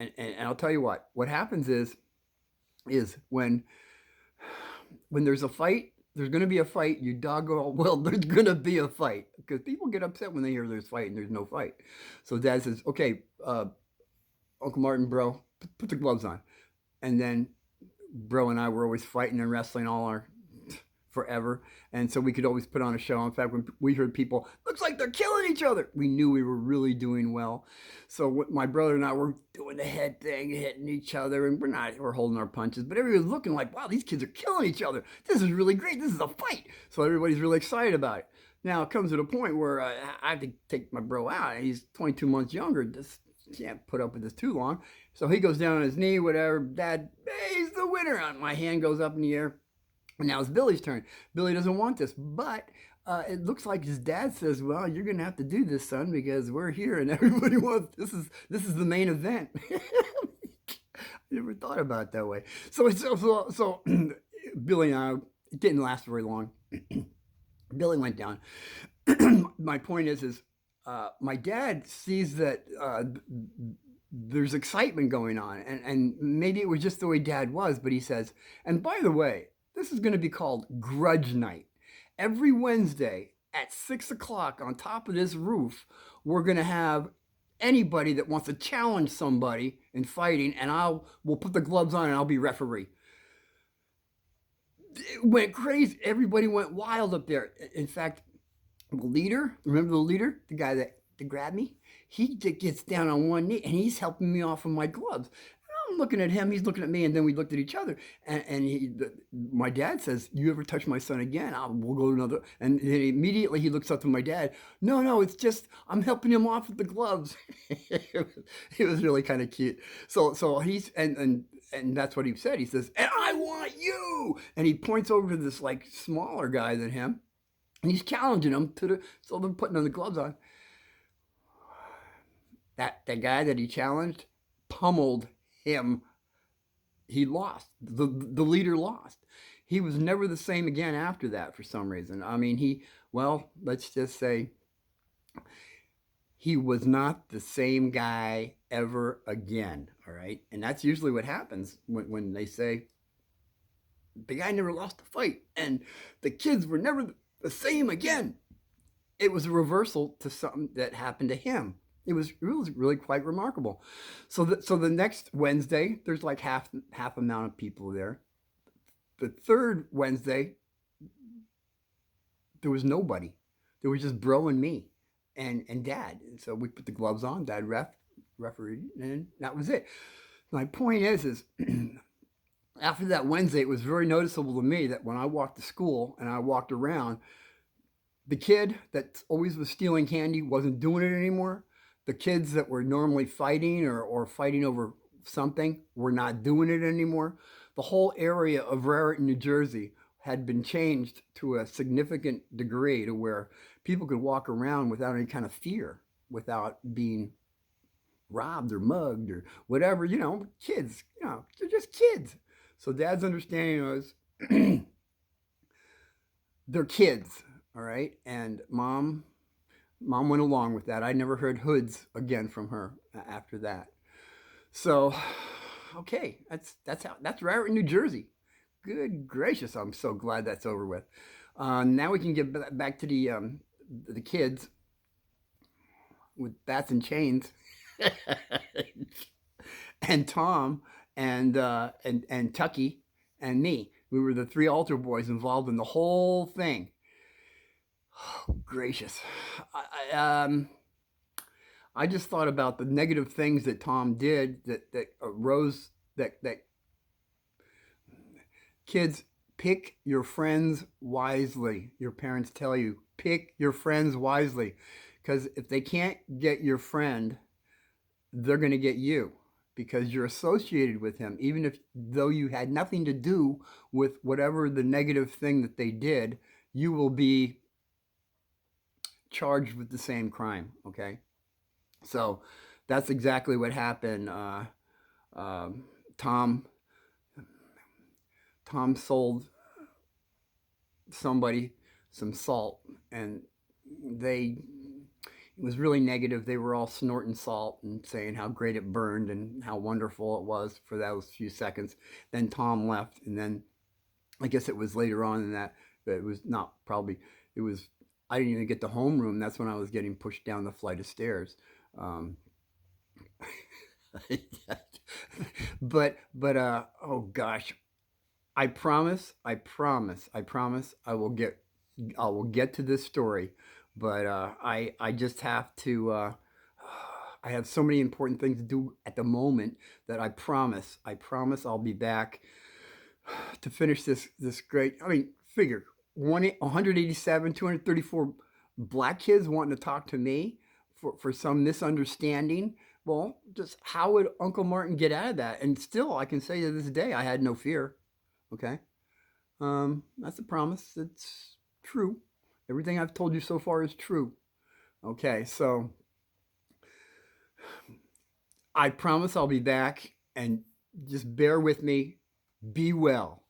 And I'll tell you what happens is when there's a fight, there's going to be a fight. You doggone well, there's going to be a fight because people get upset when they hear there's fight and there's no fight. So Dad says, "Okay, Uncle Martin, bro, put the gloves on." And then bro and I were always fighting and wrestling all our forever, and so we could always put on a show. In fact, when we heard people, looks like they're killing each other, we knew we were really doing well. So my brother and I were doing the head thing, hitting each other, and we're holding our punches, but everybody was looking like, wow, these kids are killing each other. This is really great. This is a fight. So everybody's really excited about it. Now it comes to the point where I have to take my bro out. He's 22 months younger. Just can't put up with this too long. So he goes down on his knee, whatever. Dad, hey, he's the winner. My hand goes up in the air. And now it's Billy's turn. Billy doesn't want this, but it looks like his dad says, "Well, you're going to have to do this, son, because we're here and everybody wants this is the main event." I never thought about it that way. So Billy and I, it didn't last very long. Billy went down. My point is my dad sees that there's excitement going on, and maybe it was just the way Dad was, but he says, and by the way, this is going to be called Grudge Night. Every Wednesday at 6 o'clock on top of this roof, we're going to have anybody that wants to challenge somebody in fighting, and we'll put the gloves on and I'll be referee. It went crazy. Everybody went wild up there. In fact, the leader, remember the leader, the guy that grabbed me? He gets down on one knee and he's helping me off with my gloves. I'm looking at him, he's looking at me, and then we looked at each other. My dad says, "You ever touch my son again, we'll go to another." And then immediately he looks up to my dad. No, no, it's just I'm helping him off with the gloves. It was really kind of cute. So he's and that's what he said. He says, "And I want you." And he points over to this like smaller guy than him, and he's challenging him so they're putting on the gloves on. That guy that he challenged pummeled him. He lost. The leader lost. He was never the same again after that for some reason. I mean, let's just say he was not the same guy ever again. All right. And that's usually what happens when they say the guy never lost a fight and the kids were never the same again. It was a reversal to something that happened to him. It was really quite remarkable. So the next Wednesday, there's like half amount of people there. The third Wednesday, there was nobody. There was just bro and me, and Dad. And so we put the gloves on. Dad refereed, and that was it. My point is after that Wednesday, it was very noticeable to me that when I walked to school and I walked around, the kid that always was stealing candy wasn't doing it anymore. The kids that were normally fighting or fighting over something were not doing it anymore. The whole area of Raritan, New Jersey had been changed to a significant degree to where people could walk around without any kind of fear, without being robbed or mugged or whatever. Kids, they're just kids. So Dad's understanding was they're kids, all right? And Mom went along with that. I never heard hoods again from her after that. So, okay, that's Raritan, New Jersey. Good gracious, I'm so glad that's over with. Now we can get back to the kids with bats and chains, and Tom and Tucky and me. We were the three altar boys involved in the whole thing. Oh, gracious. I just thought about the negative things that Tom did that arose that kids, pick your friends wisely. Your parents tell you, pick your friends wisely. Because if they can't get your friend, they're going to get you because you're associated with him, even though you had nothing to do with whatever the negative thing that they did, you will be charged with the same crime. Okay, so that's exactly what happened. Tom sold somebody some salt, and they It was really negative. They were all snorting salt and saying how great it burned and how wonderful it was for those few seconds. Then Tom left, and then I guess it was later on in that it was not probably it was. I didn't even get the homeroom. That's when I was getting pushed down the flight of stairs. Um, but oh gosh, I promise I will get to this story, but I just have to. I have so many important things to do at the moment that I promise I'll be back to finish this great. I mean, figure 187, 234 black kids wanting to talk to me for some misunderstanding. Well, just how would Uncle Martin get out of that? And still, I can say to this day, I had no fear. Okay. That's a promise. It's true. Everything I've told you so far is true. Okay, so I promise I'll be back and just bear with me. Be well.